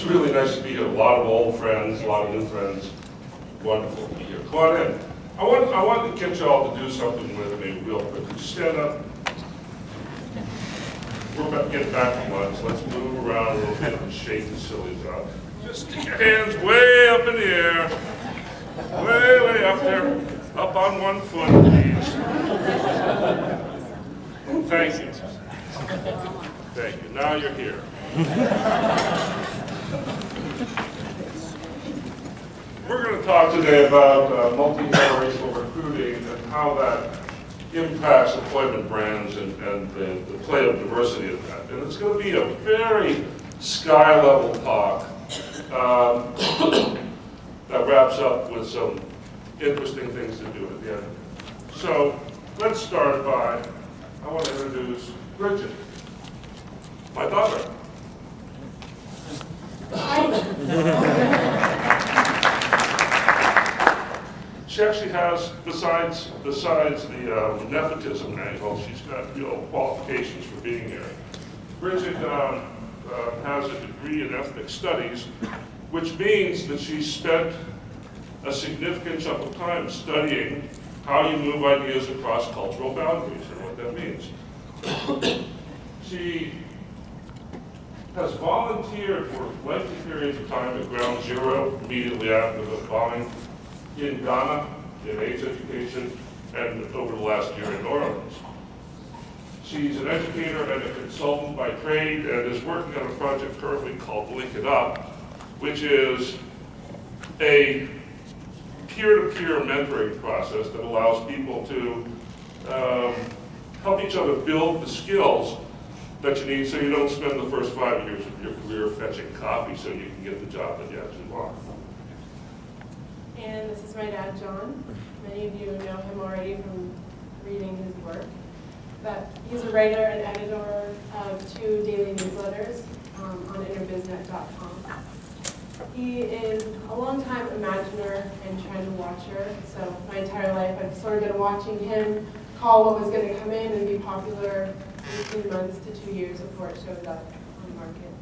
really nice to be here. A lot of old friends, a lot of new friends. Wonderful to be here. Come on in. I want to get you all to do something with me real quick. Could you stand up? We're about to get back from lunch. Let's move around a little bit and shake the sillies out. Just stick your hands way up in the air. Way, way up there. Up on one foot, please. Thank you. Thank you. Now you're here. We're going to talk today about multi-generational recruiting and how that impacts employment brands and the play of diversity in that. And it's going to be a very sky-level talk that wraps up with some interesting things to do at the end. So let's start by, I want to introduce Bridget, my daughter. She actually has, besides the nepotism angle, she's got real qualifications for being here. Bridget has a degree in ethnic studies, which means that she spent a significant chunk of time studying how you move ideas across cultural boundaries and what that means. She has volunteered for lengthy periods of time at Ground Zero immediately after the bombing in Ghana, in AIDS education, and over the last year in New Orleans. She's an educator and a consultant by trade and is working on a project currently called Link It Up, which is a peer-to-peer mentoring process that allows people to help each other build the skills that you need so you don't spend the first 5 years of your career fetching coffee so you can get the job that you actually want. And this is my dad, John. Many of you know him already from reading his work. But he's a writer and editor of 2 daily newsletters on Interbiznet.com. He is a long-time imaginer and trend watcher. So my entire life I've sort of been watching him call what was going to come in and be popular 18 months to 2 years before it showed up on the market.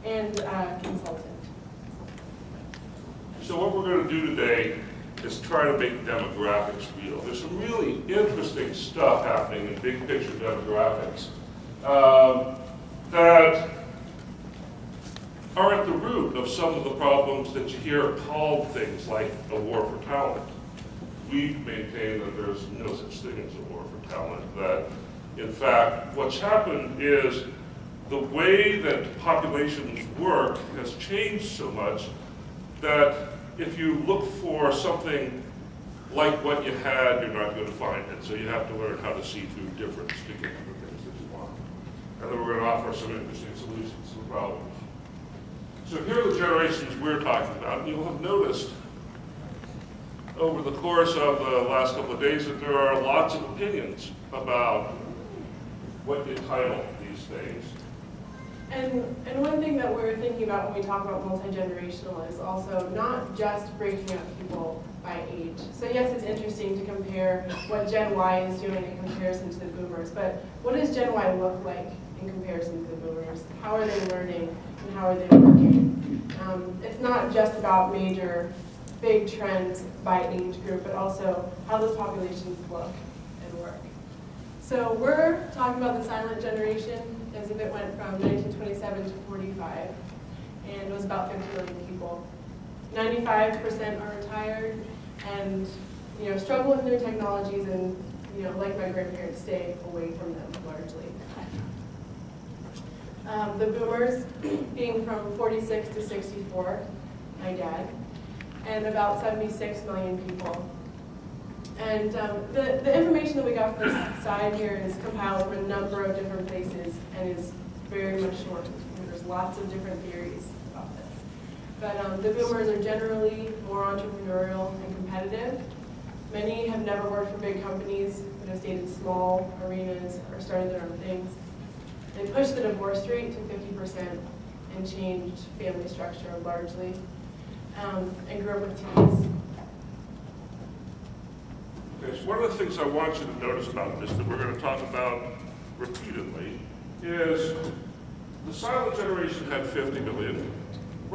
And consultant. So what we're going to do today is try to make demographics real. There's some really interesting stuff happening in big picture demographics that are at the root of some of the problems that you hear called things like a war for talent. We maintain that there's no such thing as a war for talent, that in fact what's happened is the way that populations work has changed so much that if you look for something like what you had, you're not going to find it. So you have to learn how to see through difference to get to the things that you want. And then we're going to offer some interesting solutions to the problems. So here are the generations we're talking about. And you'll have noticed over the course of the last couple of days that there are lots of opinions about what you title these things. And one thing that we're thinking about when we talk about multi-generational is also not just breaking up people by age. So yes, it's interesting to compare what Gen Y is doing in comparison to the boomers, but what does Gen Y look like in comparison to the boomers? How are they learning and how are they working? It's not just about major, big trends by age group, but also how those populations look and work. So we're talking about the silent generation as if it went from 1927 to 45, and it was about 50 million people. 95% are retired and struggle with new technologies and like my grandparents, stay away from them largely. The boomers being from 46 to 64, my dad, and about 76 million people. And the information that we got from this side here is compiled from a number of different places and is very much short. There's lots of different theories about this. But the boomers are generally more entrepreneurial and competitive. Many have never worked for big companies, but have stayed in small arenas or started their own things. They pushed the divorce rate to 50% and changed family structure largely, and grew up with teens. Okay, so one of the things I want you to notice about this that we're going to talk about repeatedly is the silent generation had 50 million.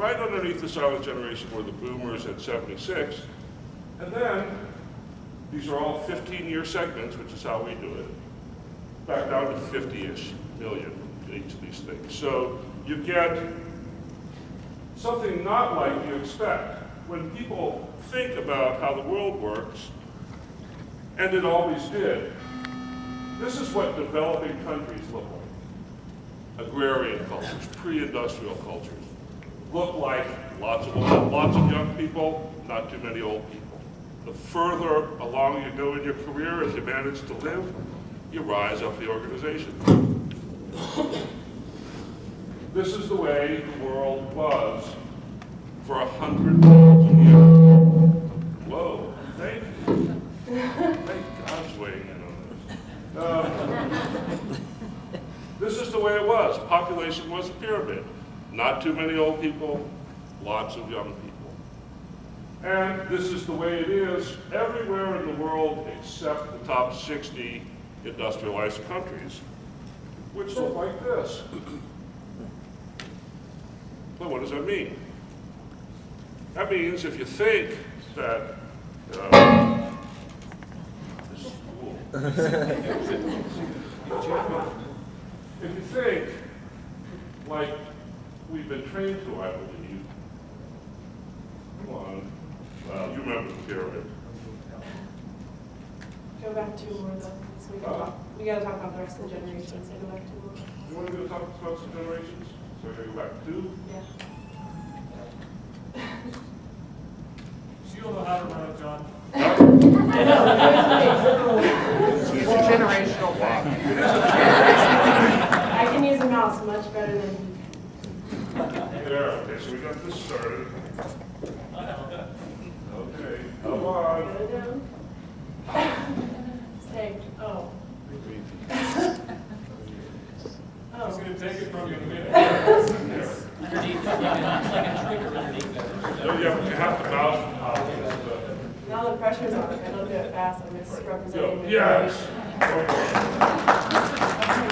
Right underneath the silent generation were the boomers at 76. And then, these are all 15-year segments, which is how we do it, back down to 50-ish million in each of these things. So you get something not like you expect. When people think about how the world works, and it always did, this is what developing countries look like. Agrarian cultures, pre-industrial cultures. Look like lots of young people, not too many old people. The further along you go in your career, if you manage to live, you rise up the organization. This is the way the world was for 100,000 years. Whoa, thank you. Thank God's weighing in on this. This is the way it was. Population was a pyramid. Not too many old people, lots of young people. And this is the way it is everywhere in the world except the top 60 industrialized countries, which look like this. So what does that mean? That means if you think that, this is cool. If you think, like we've been trained to, I believe, come on, you remember the pyramid. Go back 2 more though, so we can talk. We gotta talk about the rest of the generations, so go back 2 more. You want to go talk about some generations? So we're going to go back 2? Yeah. So you don't know how to run it, John? I know. It's a generational thing. I can use a mouse much better than you. Yeah, okay, so we got this started. Okay, come on. Get it down. Say, oh. He's going to take it from you in a minute. Oh, yeah, but you have to mouse. Now the pressure's on. If I don't do it fast, I'm misrepresenting the Yes. generation.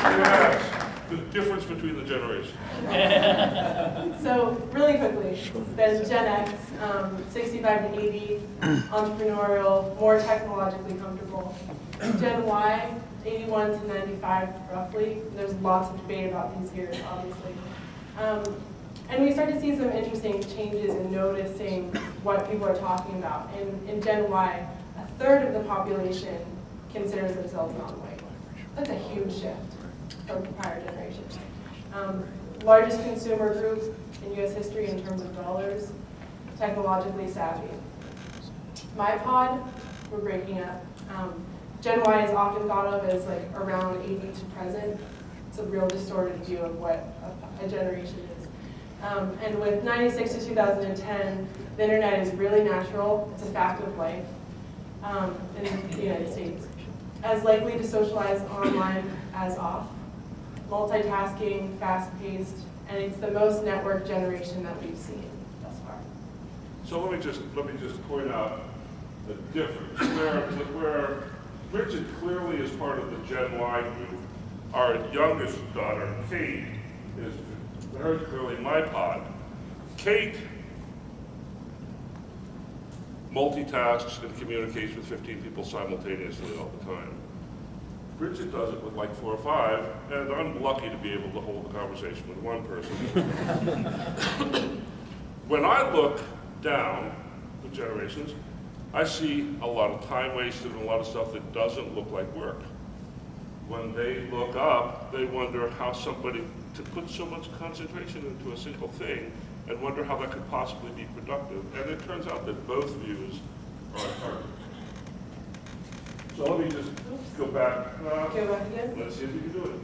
Yes. The difference between the generations. So really quickly, there's Gen X, 65 to 80, entrepreneurial, more technologically comfortable. Gen Y, 81 to 95 roughly. There's lots of debate about these years, obviously. And we start to see some interesting changes in noticing what people are talking about. In Gen Y, a third of the population considers themselves non-white. That's a huge shift from prior generations. Largest consumer group in US history in terms of dollars, technologically savvy. My pod, we're breaking up. Gen Y is often thought of as like around 80 to present. It's a real distorted view of what a generation is. And with 96 to 2010, the internet is really natural. It's a fact of life in the United States. As likely to socialize online as off. Multitasking, fast-paced, and it's the most networked generation that we've seen thus far. So let me just point out the difference. Where Bridget clearly is part of the Gen Y group, our youngest daughter, Kate, is very clearly my pod. Kate multitasks and communicates with 15 people simultaneously all the time. Bridget does it with like 4 or 5, and I'm lucky to be able to hold a conversation with one person. When I look down the generations, I see a lot of time wasted and a lot of stuff that doesn't look like work. When they look up, they wonder how somebody could put so much concentration into a single thing and wonder how that could possibly be productive. And it turns out that both views are targeted. So let me just go back. Go back again? Let's see if we can do it.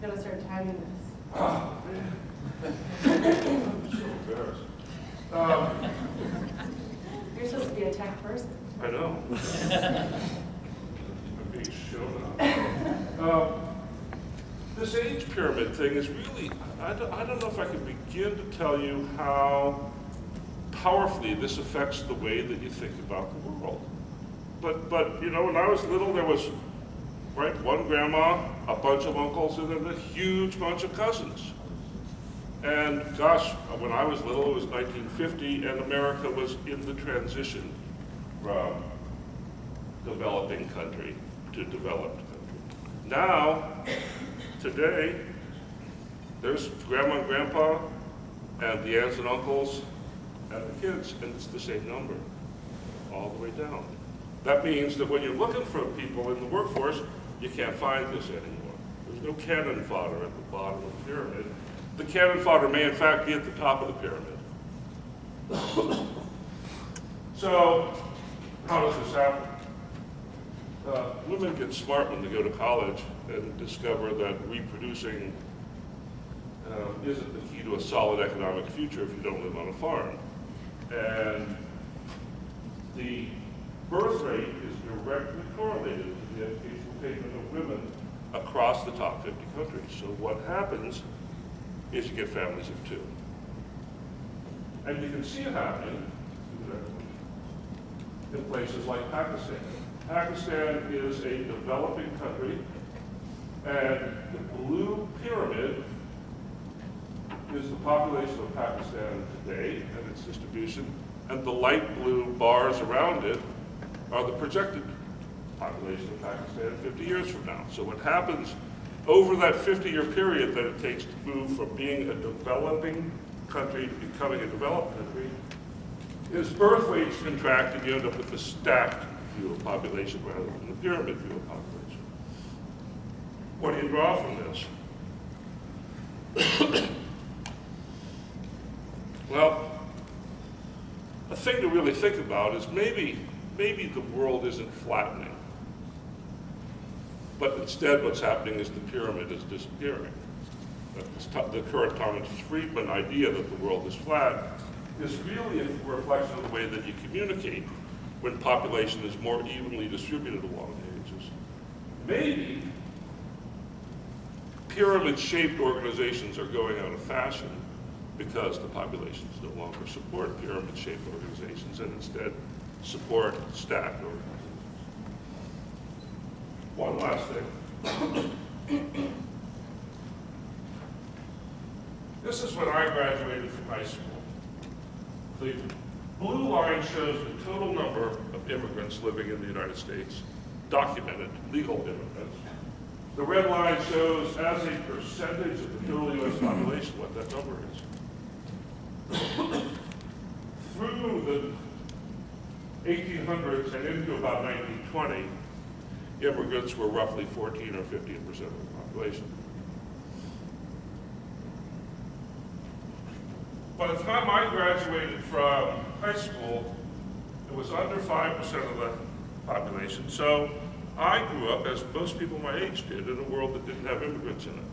Gotta start timing this. Oh, man. I'm so embarrassed. You're supposed to be a tech person. I know. I'm being shown up. This age pyramid thing is really, I don't know if I can begin to tell you how powerfully this affects the way that you think about the world. But you know, when I was little, there was, right, one grandma, a bunch of uncles, and then a huge bunch of cousins. And gosh, when I was little, it was 1950, and America was in the transition from developing country to developed country. Now, today, there's grandma and grandpa, and the aunts and uncles, and the kids, and it's the same number, all the way down. That means that when you're looking for people in the workforce, you can't find this anymore. There's no cannon fodder at the bottom of the pyramid. The cannon fodder may in fact be at the top of the pyramid. So, how does this happen? Women get smart when they go to college and discover that reproducing isn't the key to a solid economic future if you don't live on a farm. And the birth rate is directly correlated to the educational attainment of women across the top 50 countries. So what happens is you get families of two. And you can see it happening in places like Pakistan. Pakistan is a developing country, and the blue pyramid is the population of Pakistan today and its distribution, and the light blue bars around it are the projected population of Pakistan 50 years from now. So what happens over that 50-year period that it takes to move from being a developing country to becoming a developed country is birth rates contract, and you end up with the stacked view of population rather than the pyramid view of population. What do you draw from this? Well, a thing to really think about is maybe the world isn't flattening, but instead what's happening is the pyramid is disappearing. The current Thomas Friedman idea that the world is flat is really a reflection of the way that you communicate when population is more evenly distributed along ages. Maybe pyramid-shaped organizations are going out of fashion because the populations no longer support pyramid-shaped organizations and instead support stacked organizations. One last thing. This is when I graduated from high school. The blue line shows the total number of immigrants living in the United States, documented, legal immigrants. The red line shows as a percentage of the total U.S. population what that number is. Through the 1800s and into about 1920, immigrants were roughly 14 or 15% of the population. By the time I graduated from high school, it was under 5% of the population. So I grew up, as most people my age did, in a world that didn't have immigrants in it.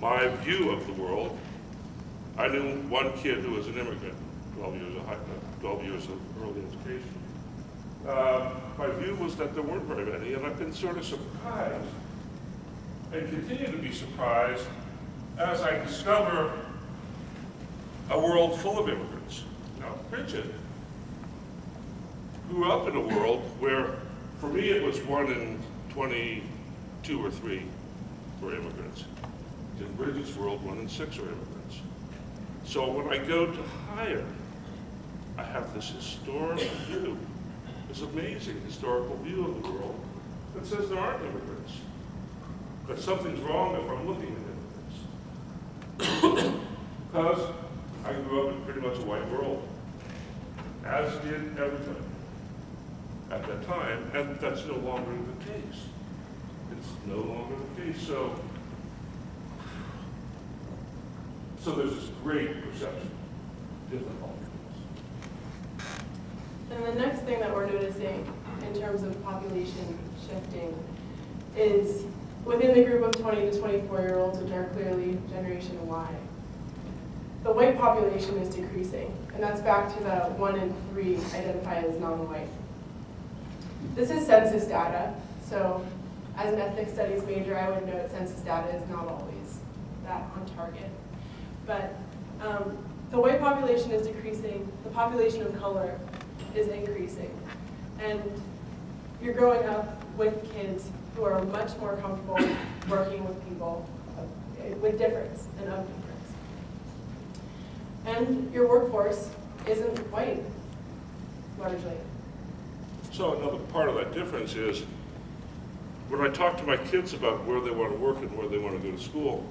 My view of the world, I knew one kid who was an immigrant, 12 years of early education. My view was that there weren't very many, and I've been sort of surprised, and continue to be surprised, as I discover a world full of immigrants. Now, Bridget grew up in a world where, for me, it was 1 in 22 or 3 were immigrants. In Bridget's world, 1 in 6 are immigrants. So when I go to hire, I have this historic view, this amazing historical view of the world that says there aren't immigrants, that something's wrong if I'm looking at immigrants. Because I grew up in pretty much a white world, as did everybody at that time, and that's no longer the case. It's no longer the case. So there's this great perception, difficulty. And the next thing that we're noticing in terms of population shifting is within the group of 20 to 24-year-olds, which are clearly Generation Y, the white population is decreasing, and that's back to the 1 in 3 identify as non-white. This is census data, so as an ethnic studies major, I would note census data is not always that on target. But the white population is decreasing, the population of color is increasing, and you're growing up with kids who are much more comfortable working with people with difference and of difference. And your workforce isn't white, largely. So another part of that difference is, when I talk to my kids about where they want to work and where they want to go to school,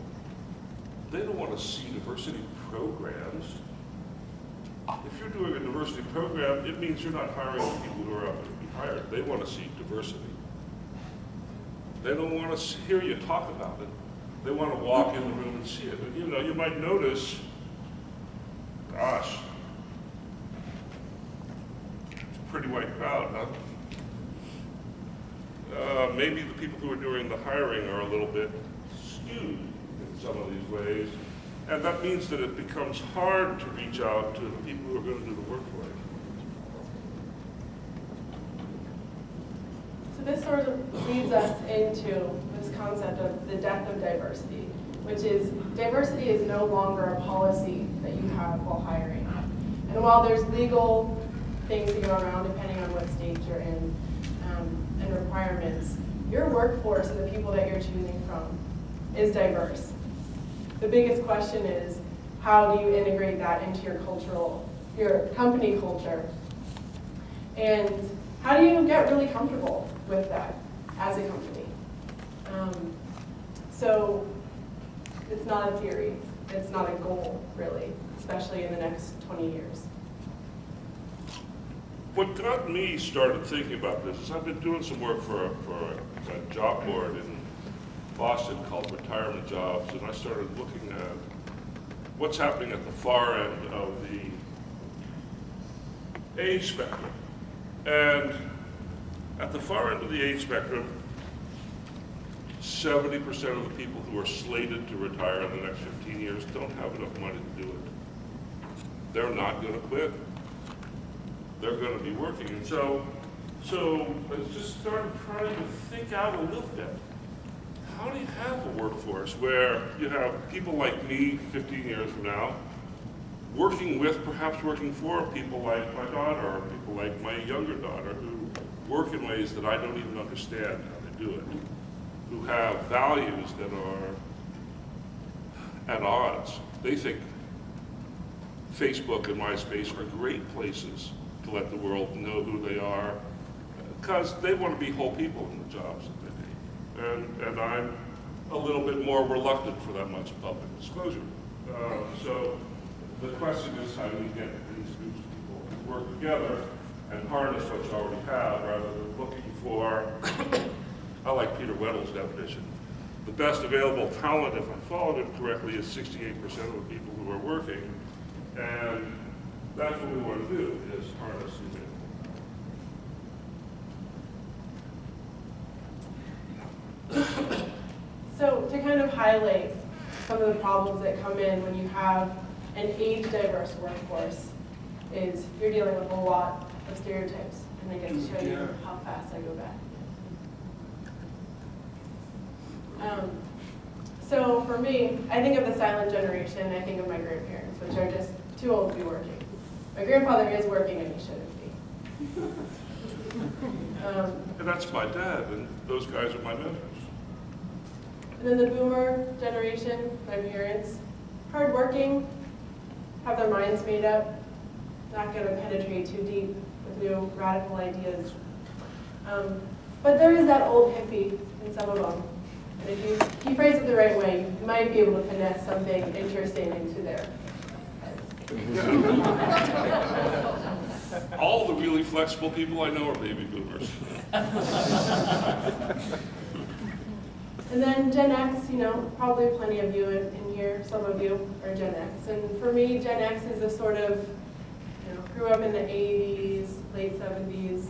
they don't want to see diversity programs. If you're doing a diversity program, it means you're not hiring the people who are up to be hired. They want to see diversity. They don't want to hear you talk about it. They want to walk in the room and see it. And, you know, you might notice, gosh, it's a pretty white crowd, huh? Maybe the people who are doing the hiring are a little bit skewed in some of these ways. And that means that it becomes hard to reach out to the people who are going to do the work for you. So this sort of leads us into this concept of the death of diversity, which is diversity is no longer a policy that you have while hiring. And while there's legal things to go around depending on what state you're in and requirements, your workforce and the people that you're choosing from is diverse. The biggest question is, how do you integrate that into your company culture? And how do you get really comfortable with that as a company? So it's not a theory, it's not a goal, really, especially in the next 20 years. What got me started thinking about this is I've been doing some work for a job board in Boston called Retirement Jobs, and I started looking at what's happening at the far end of the age spectrum. And at the far end of the age spectrum, 70% of the people who are slated to retire in the next 15 years don't have enough money to do it. They're not going to quit. They're going to be working. And so I just started trying to think out a little bit. How do you have a workforce where you have people like me 15 years from now working with, perhaps working for people like my daughter or people like my younger daughter who work in ways that I don't even understand how they do it, who have values that are at odds. They think Facebook and MySpace are great places to let the world know who they are because they want to be whole people in the jobs that they need. And I'm a little bit more reluctant for that much public disclosure. So the question is, how do you get these groups of people to work together and harness what you already have rather than looking for, I like Peter Weddle's definition, the best available talent, if I followed him correctly, is 68% of the people who are working. And that's what we want to do, is harness the available. So to kind of highlight some of the problems that come in when you have an age-diverse workforce is you're dealing with a lot of stereotypes. And I get to show you how fast I go back. So for me, I think of the silent generation, I think of my grandparents, which are just too old to be working. My grandfather is working and he shouldn't be. And that's my dad, and those guys are my mentors. And then the boomer generation, my parents, hardworking, have their minds made up, not going to penetrate too deep with new radical ideas. But there is that old hippie in some of them. And if you phrase it the right way, you might be able to finesse something interesting into their heads. All the really flexible people I know are baby boomers. And then Gen X, you know, probably plenty of you in here, some of you are Gen X. And for me, Gen X is the sort of, you know, grew up in the 80s, late 70s.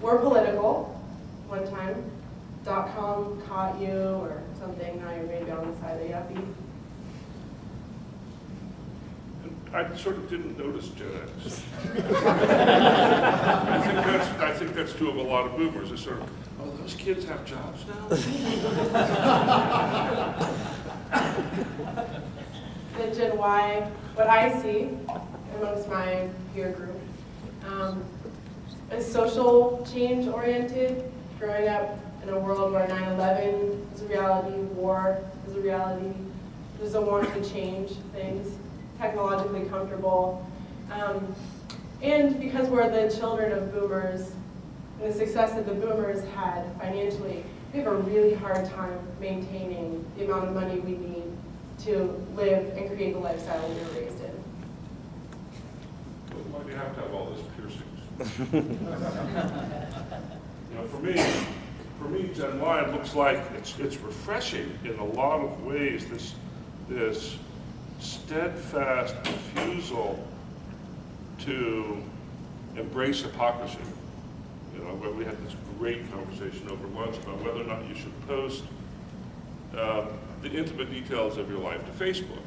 We're political one time. .com caught you or something, now you're maybe on the side of the yuppie. I sort of didn't notice Gen X. I think that's true of a lot of boomers. It's sort of, oh, those kids have jobs now? Then Gen Y, what I see amongst my peer group, is social change oriented, growing up in a world where 9/11 is a reality, war is a reality. There's a want to change things. technologically comfortable. And because we're the children of boomers, and the success that the boomers had financially, we have a really hard time maintaining the amount of money we need to live and create the lifestyle we were raised in. Why do you have to have all those piercings? You know, for me, Gen Y, it looks like it's refreshing in a lot of ways. This steadfast refusal to embrace hypocrisy. You know, where we had this great conversation over lunch about whether or not you should post the intimate details of your life to Facebook.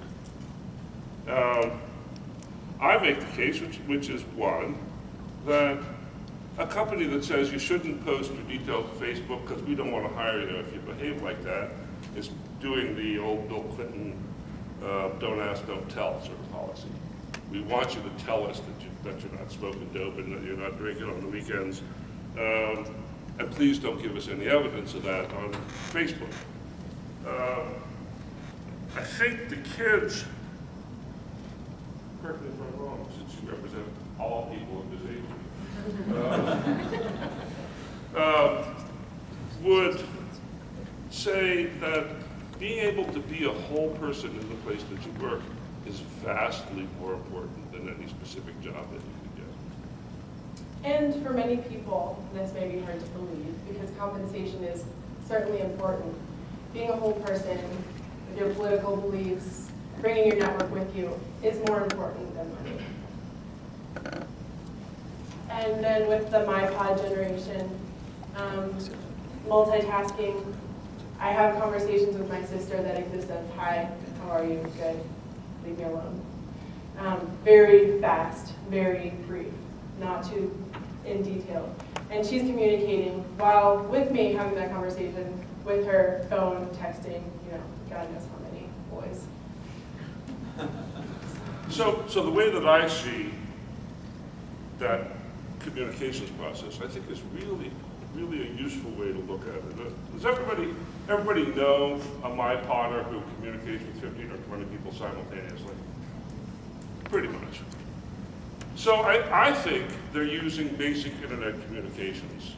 I make the case, which is one, that a company that says you shouldn't post your details to Facebook because we don't want to hire you if you behave like that is doing the old Bill Clinton don't ask, don't tell sort of policy. We want you to tell us that you're not smoking dope and that you're not drinking on the weekends. And please don't give us any evidence of that on Facebook. I think the kids, correct me if I'm wrong, since you represent all people of this age, would say that being able to be a whole person in the place that you work is vastly more important than any specific job that you could get. And for many people, this may be hard to believe because compensation is certainly important. Being a whole person with your political beliefs, bringing your network with you is more important than money. And then with the MyPod generation, multitasking, I have conversations with my sister that exist of, hi, how are you, good, leave me alone. Very fast, very brief, not too in detail. And she's communicating while with me having that conversation with her phone, texting, you know, God knows how many boys. So the way that I see that communications process, I think is really a useful way to look at it. Does everybody know a MyPodder who communicates with 15 or 20 people simultaneously? Pretty much. So I think they're using basic internet communications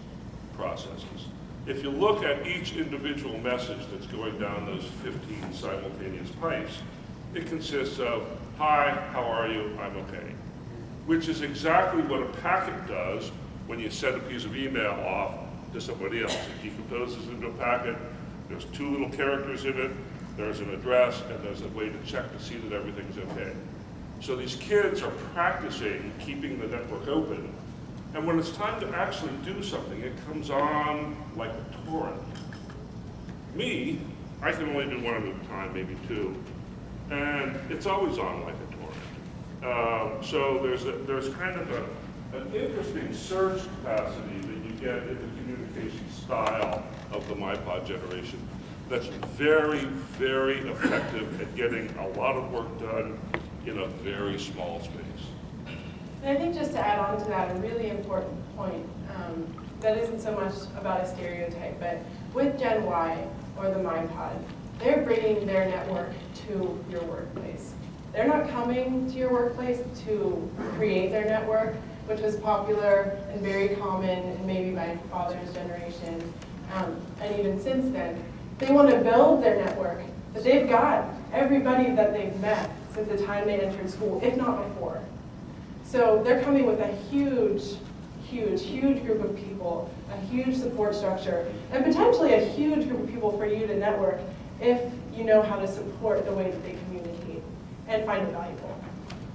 processes. If you look at each individual message that's going down those 15 simultaneous pipes, it consists of, hi, how are you, I'm okay. Which is exactly what a packet does when you send a piece of email off to somebody else. It decomposes into a packet, there's 2 little characters in it, there's an address, and there's a way to check to see that everything's okay. So these kids are practicing keeping the network open, and when it's time to actually do something, it comes on like a torrent. Me, I can only do one at a time, maybe 2, and it's always on like a torrent. So there's kind of an interesting surge capacity that you get in the communication style of the MyPod generation that's very, very effective at getting a lot of work done in a very small space. And I think just to add on to that, a really important point that isn't so much about a stereotype, but with Gen Y or the MyPod, they're bringing their network to your workplace. They're not coming to your workplace to create their network, which was popular and very common in maybe my father's generation, and even since then. They want to build their network, but they've got everybody that they've met since the time they entered school, if not before. So they're coming with a huge group of people, a huge support structure, and potentially a huge group of people for you to network if you know how to support the way that they communicate and find it valuable.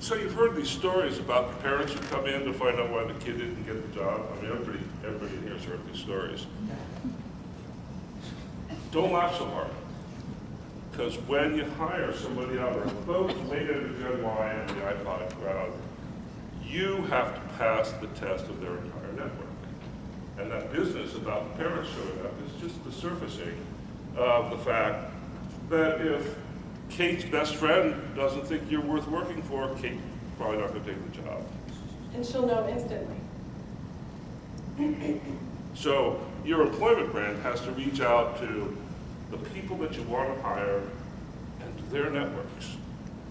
So you've heard these stories about the parents who come in to find out why the kid didn't get the job. I mean, everybody in here has heard these stories. Don't laugh so hard. Because when you hire somebody out of both made into Gen Y and the iPod crowd, you have to pass the test of their entire network. And that business about the parents showing up is just the surfacing of the fact that if Kate's best friend doesn't think you're worth working for, Kate's probably not going to take the job. And she'll know instantly. So your employment brand has to reach out to the people that you want to hire and to their networks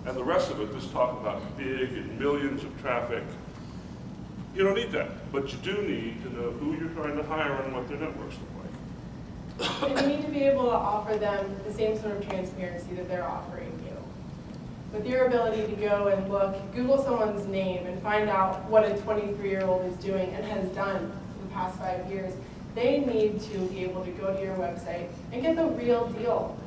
and the rest of it, this talk about big and millions of traffic, you don't need that. But you do need to know who you're trying to hire and what their networks look like. And you need to be able to offer them the same sort of transparency that they're offering you. With your ability to go and look, Google someone's name and find out what a 23-year-old is doing and has done in the past 5 years, they need to be able to go to your website and get the real deal.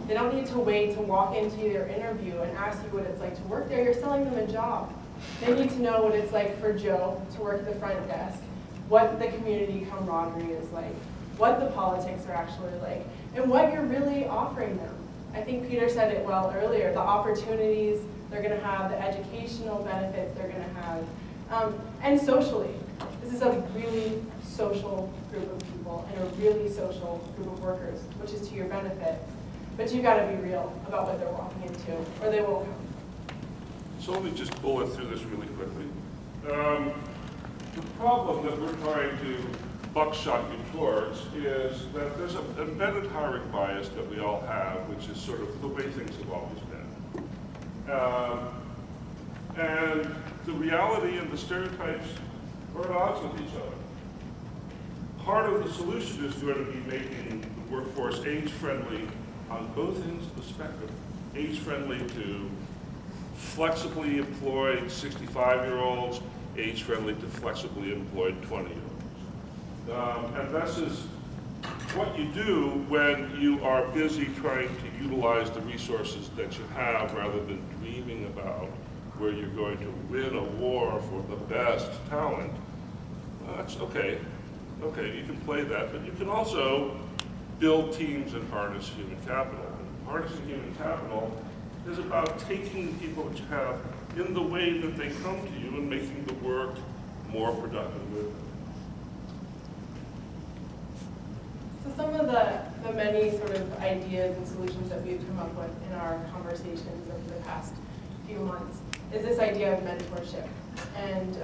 They don't need to wait to walk into your interview and ask you what it's like to work there. You're selling them a job. They need to know what it's like for Joe to work at the front desk, what the community camaraderie is like, what the politics are actually like, and what you're really offering them. I think Peter said it well earlier, the opportunities they're going to have, the educational benefits they're going to have, and socially. This is a really social group of people and a really social group of workers, which is to your benefit. But you've got to be real about what they're walking into, or they won't come. So let me just bullet through this really quickly. The problem that we're trying to buckshot you towards is that there's an embedded hiring bias that we all have, which is sort of the way things have always been. And the reality and the stereotypes are at odds with each other. Part of the solution is going to be making the workforce age-friendly on both ends of the spectrum. Age-friendly to flexibly employed 65-year-olds, age-friendly to flexibly employed 20-year-olds. And this is what you do when you are busy trying to utilize the resources that you have rather than dreaming about where you're going to win a war for the best talent. That's okay. Okay, you can play that, but you can also build teams and harness human capital. And harnessing human capital is about taking the people that you have in the way that they come to you and making the work more productive with them. So some of the many sort of ideas and solutions that we've come up with in our conversations over the past few months is this idea of mentorship. And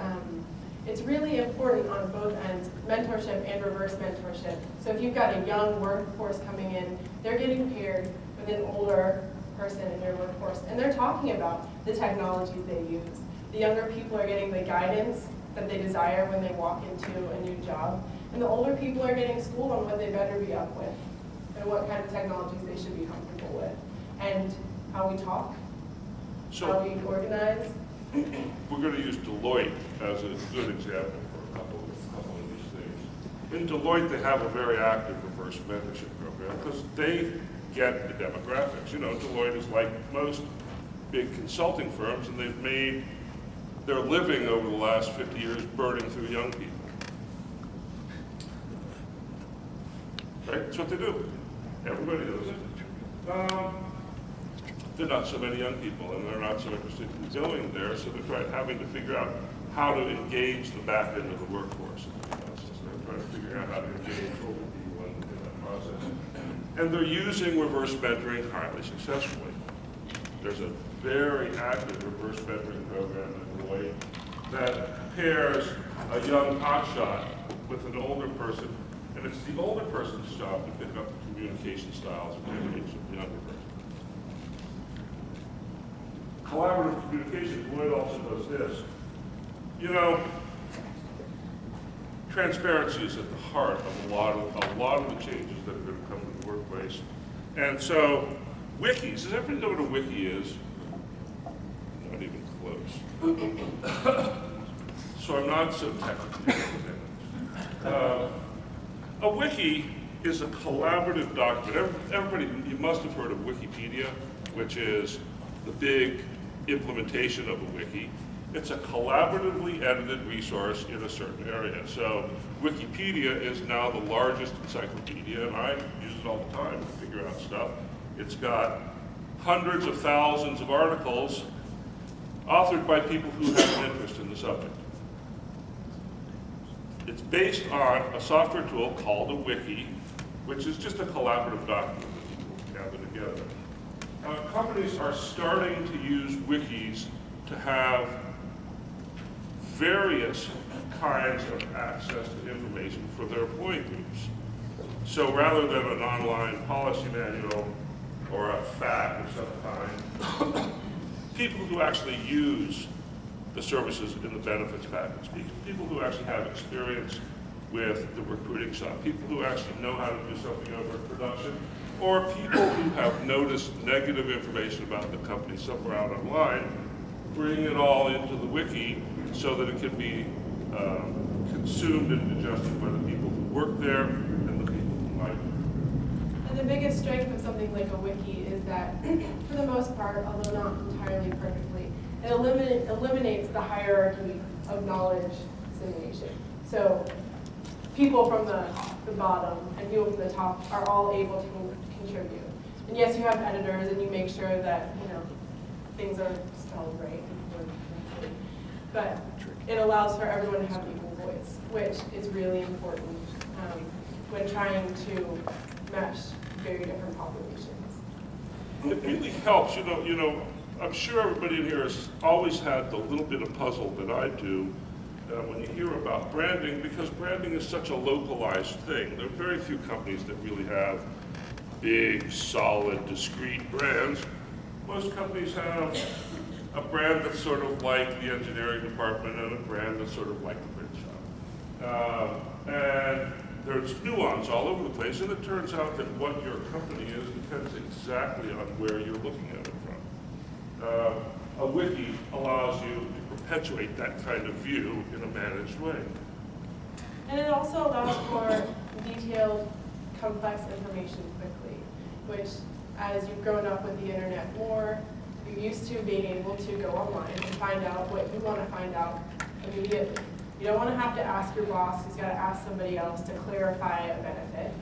it's really important on both ends, mentorship and reverse mentorship. So if you've got a young workforce coming in, they're getting paired with an older person in their workforce, and they're talking about the technologies they use. The younger people are getting the guidance that they desire when they walk into a new job, and the older people are getting schooled on what they better be up with and what kind of technologies they should be comfortable with, and how we talk, how we organize. We're going to use Deloitte as a good example for a couple of these things. In Deloitte, they have a very active reverse mentorship program because they get the demographics. You know, Deloitte is like most big consulting firms, and they've made their living over the last 50 years burning through young people. Right? That's what they do. Everybody does it. There are not so many young people, and they're not so interested in going there, so they're having to figure out how to engage the back end of the workforce in the process. They're trying to figure out how to engage older people in that process. And they're using reverse mentoring highly successfully. There's a very active reverse mentoring program in Deloitte that pairs a young hotshot with an older person, and it's the older person's job to pick up the communication styles and techniques of the younger person. Collaborative communication, Lloyd also does this. You know, transparency is at the heart of a lot of the changes that are going to come to the workplace. And so, wikis, does everybody know what a wiki is? Not even close. So I'm not so technical. A wiki is a collaborative document. Everybody, you must have heard of Wikipedia, which is the big implementation of a wiki. It's a collaboratively edited resource in a certain area. So Wikipedia is now the largest encyclopedia, and I use it all the time to figure out stuff. It's got hundreds of thousands of articles authored by people who have an interest in the subject. It's based on a software tool called a wiki, which is just a collaborative document that people gather together. Companies are starting to use wikis to have various kinds of access to information for their employee groups. So rather than an online policy manual or a FAQ of some kind, people who actually use the services in the benefits package, people who actually have experience with the recruiting side, people who actually know how to do something over in production, or people who have noticed negative information about the company somewhere out online, bring it all into the wiki so that it can be consumed and digested by the people who work there and the people who like it. And the biggest strength of something like a wiki is that, for the most part, although not entirely perfectly, it eliminates the hierarchy of knowledge dissemination. So people from the bottom and people from the top are all able to contribute. And yes, you have editors and you make sure that things are spelled right. But it allows for everyone to have equal voice, which is really important when trying to match very different populations. It really helps, I'm sure everybody in here has always had the little bit of puzzle that I do when you hear about branding, because branding is such a localized thing. There are very few companies that really have big, solid, discrete brands. Most companies have a brand that's sort of like the engineering department and a brand that's sort of like the print shop. And there's nuance all over the place, and it turns out that what your company is depends exactly on where you're looking at it from. A wiki allows you to perpetuate that kind of view in a managed way. And it also allows for detailed, complex information quickly, which, as you've grown up with the internet more, you're used to being able to go online and find out what you want to find out immediately. You don't want to have to ask your boss who's got to ask somebody else to clarify a benefit.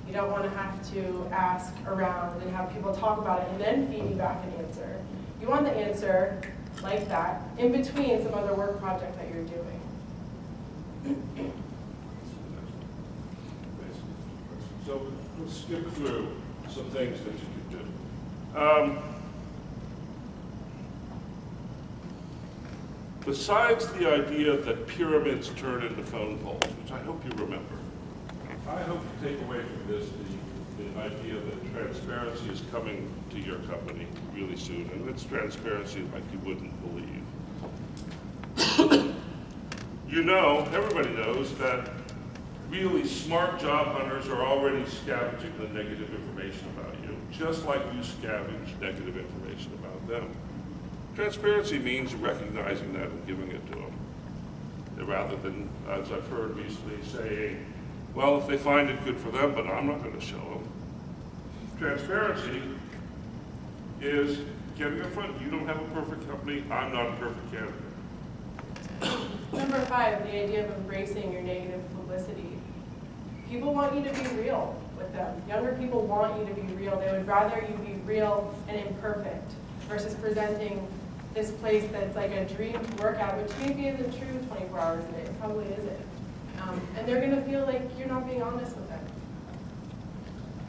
You don't want to have to ask around and have people talk about it and then feed you back an answer. You want the answer like that in between some other work project that you're doing. So let's skip through some things that you could do. Besides the idea that pyramids turn into phone poles, which I hope you remember, I hope you take away from this the idea that transparency is coming to your company really soon, and it's transparency like you wouldn't believe. Everybody knows that really smart job hunters are already scavenging the negative information about you, just like you scavenge negative information about them. Transparency means recognizing that and giving it to them, rather than, as I've heard recently, saying, well, if they find it, good for them, but I'm not going to show them. Transparency is getting in front. You don't have a perfect company. I'm not a perfect candidate. Number 5, the idea of embracing your negative publicity. People want you to be real with them. Younger people want you to be real. They would rather you be real and imperfect versus presenting this place that's like a dream to work at, which maybe isn't true 24 hours a day. It probably isn't. And they're going to feel like you're not being honest with them.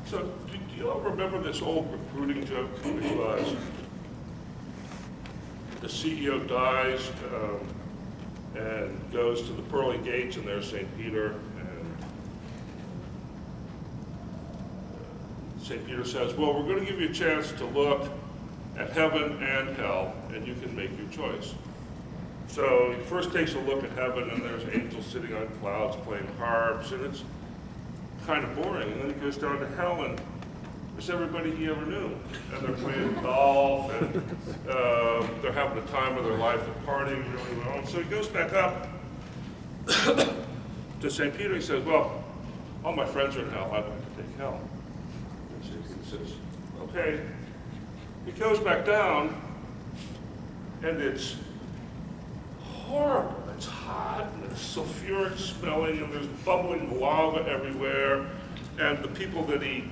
So do you all remember this old recruiting joke, which was the CEO dies and goes to the pearly gates, and there's St. Peter, and St. Peter says, well, we're going to give you a chance to look at heaven and hell, and you can make your choice. So he first takes a look at heaven, and there's angels sitting on clouds playing harps, and it's kind of boring. And then he goes down to hell, and there's everybody he ever knew. And they're playing golf, and they're having the time of their life and partying really well. And so he goes back up to St. Peter. He says, well, all my friends are in hell. I'd like to take hell. And so he says, okay. He goes back down, and it's horrible. It's hot, and it's sulfuric smelling, and there's bubbling lava everywhere, and the people that he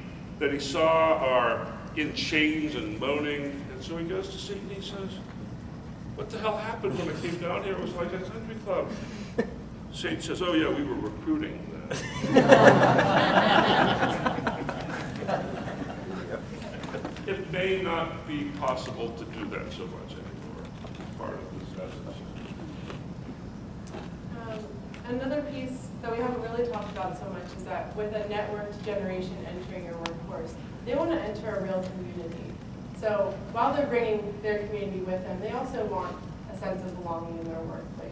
saw are in chains and moaning. And so he goes to Satan and he says, what the hell happened when I came down here? It was like a country club. Satan says, oh yeah, we were recruiting It may not be possible to do that so much anymore. It's part of this message. Another piece that we haven't really talked about so much is that with a networked generation entering your workforce, they want to enter a real community. So So while they're bringing their community with them, they also want a sense of belonging in their workplace.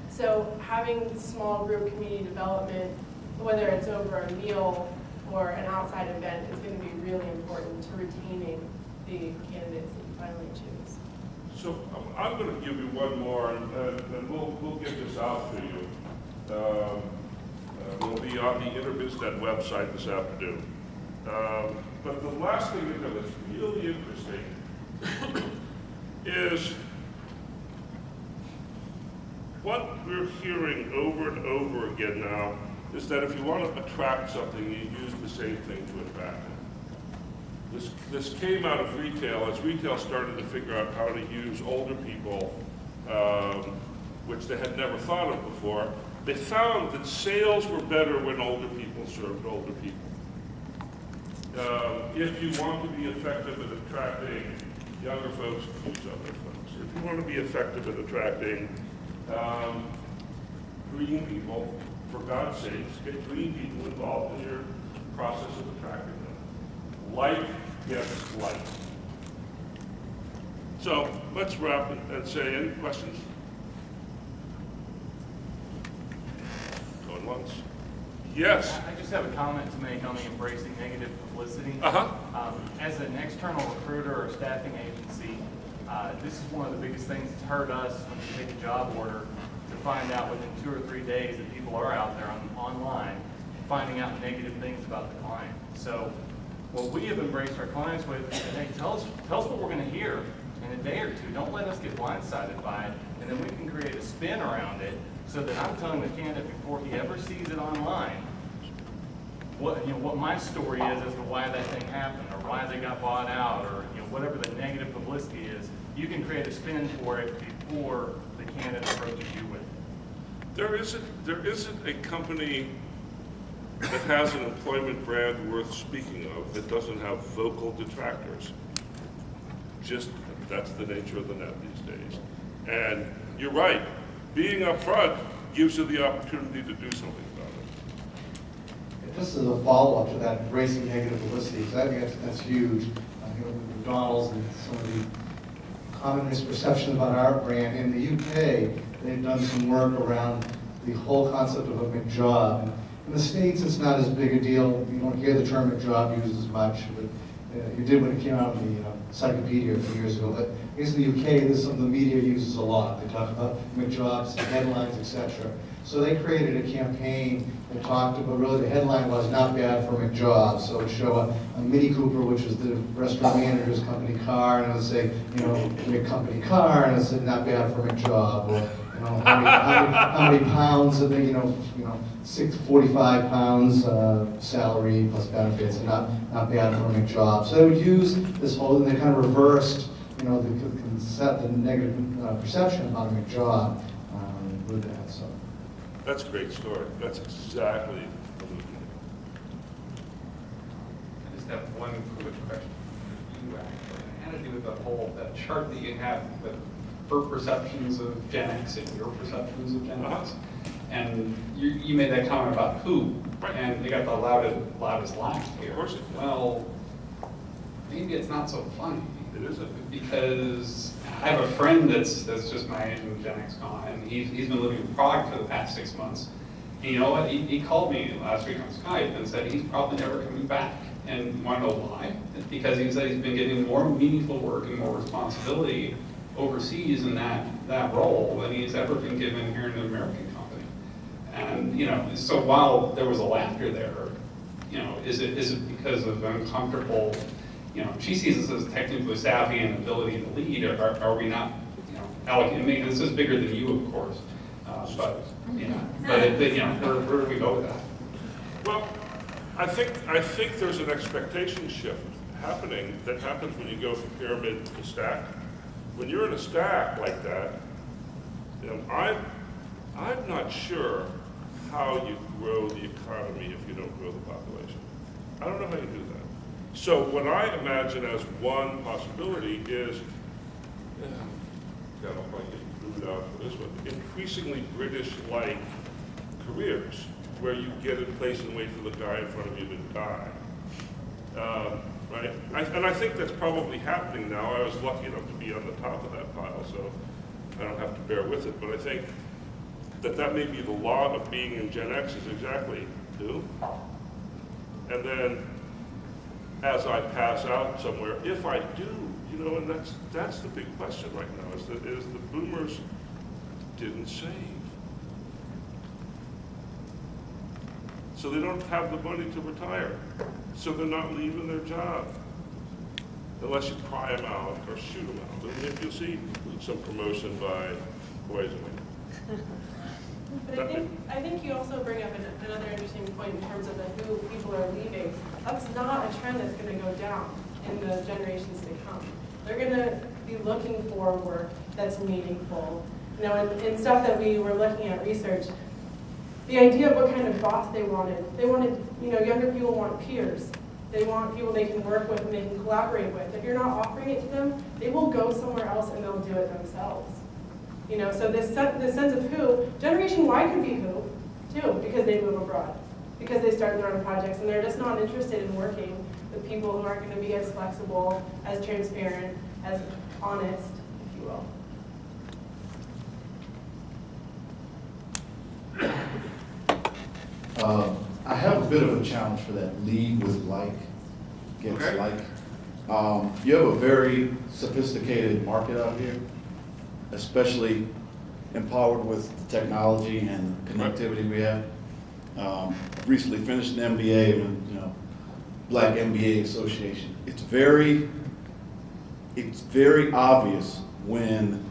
So having small group community development, whether it's over a meal or an outside event, is going to be really important to retaining the candidates that you finally choose. So I'm going to give you one more, and we'll get this out to you. We'll be on the Interbiznet website this afternoon. But the last thing that's really interesting is what we're hearing over and over again now is that if you want to attract something, you use the same thing to attract it. This came out of retail as retail started to figure out how to use older people, which they had never thought of before. They found that sales were better when older people served older people. If you want to be effective at attracting younger folks, use other folks. If you want to be effective at attracting green people, for God's sakes, get green people involved in your process of attracting them. Like gets like. So let's wrap and say, any questions? Going once. Yes. I just have a comment to make on the embracing negative publicity. As an external recruiter or staffing agency, this is one of the biggest things that's hurt us when we take a job order to find out within 2 or 3 days that people are out there online finding out negative things about the client. So what we have embraced our clients with is, hey, tell us what we're going to hear in a day or two. Don't let us get blindsided by it, and then we can create a spin around it so that I'm telling the candidate before he ever sees it online what my story is as to why that thing happened or why they got bought out or whatever the negative publicity is. You can create a spin for it before the candidate approaches you with it. There isn't a company that has an employment brand worth speaking of that doesn't have vocal detractors. Just that's the nature of the net these days. And you're right, being upfront gives you the opportunity to do something about it. Just as a follow-up to that embracing negative publicity, because I think that's huge. With McDonald's and some of the common misperceptions about our brand. In the UK, they've done some work around the whole concept of a McJob. In the States, it's not as big a deal. You don't hear the term McJob used as much, but you did when it came out in the encyclopedia a few years ago. But I guess in the UK, this is something the media uses a lot. They talk about McJobs, headlines, etc. So they created a campaign that talked about, really the headline was not bad for McJobs. So it would show a Mini Cooper, which is the restaurant manager's company car, and it would say, McCompany car, and it said not bad for McJob. Or, how many pounds of the, 45 pounds salary plus benefits, and not bad for a McJob. So they would use this whole, and they kind of reversed, the negative perception about a McJob with that. So that's a great story. That's exactly the movie. I just have one quick question for you, actually. It had to do with that chart that you have with her perceptions of Gen X and your perceptions of Gen X. And you made that comment about who, right. And they got the loudest laugh here. Of course it did. Well, maybe it's not so funny. It isn't. Because I have a friend that's just my age in Gen X con, and he's been living in Prague for the past 6 months. And you know what? He called me last week on Skype and said he's probably never coming back. And you want to know why? It's because he said he's been getting more meaningful work and more responsibility overseas in that role than he's ever been given here in an American company. And so while there was a laughter there, is it because of uncomfortable? She sees us as technically savvy and ability to lead. Are we not? Allocating. This is bigger than you, of course. But where do we go with that? Well, I think there's an expectation shift happening that happens when you go from pyramid to stack. When you're in a stack like that, I'm not sure how you grow the economy if you don't grow the population. I don't know how you do that. So what I imagine as one possibility is, God, I'll probably get glued out for this one, increasingly British-like careers, where you get in place and wait for the guy in front of you to die. Right? And I think that's probably happening now. I was lucky enough to be on the top of that pile, so I don't have to bear with it. But I think that that may be the lot of being in Gen X is exactly who. And then as I pass out somewhere, if I do, you know, and that's the big question right now, is the boomers didn't save. So they don't have the money to retire. So they're not leaving their job. Unless you pry them out or shoot them out. And if you'll see some promotion by poisoning. But I think you also bring up another interesting point in terms of the who people are leaving. That's not a trend that's going to go down in the generations to come. They're going to be looking for work that's meaningful. You know, in stuff that we were looking at research, the idea of what kind of boss they wanted, you know, younger people want peers. They want people they can work with and they can collaborate with. If you're not offering it to them, they will go somewhere else and they'll do it themselves. You know, so this sense of who, Generation Y could be who, too, because they move abroad, because they start their own projects, and they're just not interested in working with people who aren't going to be as flexible, as transparent, as honest, if you will. I have a bit of a challenge for that lead with like, gets Okay. like. You have a very sophisticated market out here, especially empowered with the technology and connectivity we have. Recently finished an MBA in, you know, Black MBA Association. It's very obvious when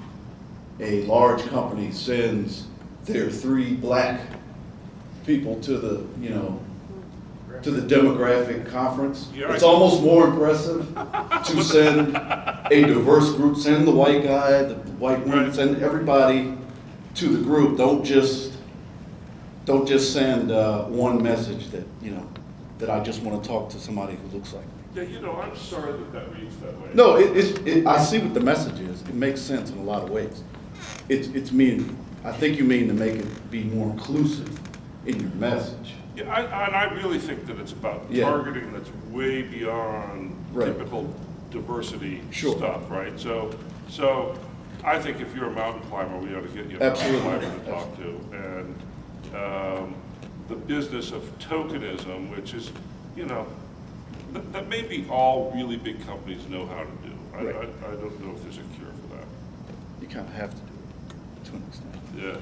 a large company sends their 3 black people to the, you know, to the demographic conference. Yeah, It's almost more impressive to send a diverse group, send the white guy, the white woman, Right. send everybody to the group. Don't just send one message that, you know, that I just want to talk to somebody who looks like me. Yeah, you know, I'm sorry that reads that way. No, I see what the message is. It makes sense in a lot of ways. It's mean, I think you mean to make it be more inclusive in your message. Yeah, and I really think that it's about Yeah. targeting that's way beyond Right. typical diversity Sure. stuff, right? So I think if you're a mountain climber, we ought to get you a Absolutely. mountain climber to talk to. And the business of tokenism, which is, you know, that maybe all really big companies know how to do. Right. I don't know if there's a cure for that. You kind of have to do it to an extent. Yeah.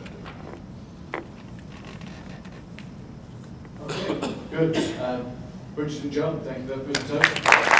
Okay, good. Bridget and John, thank you for that presentation.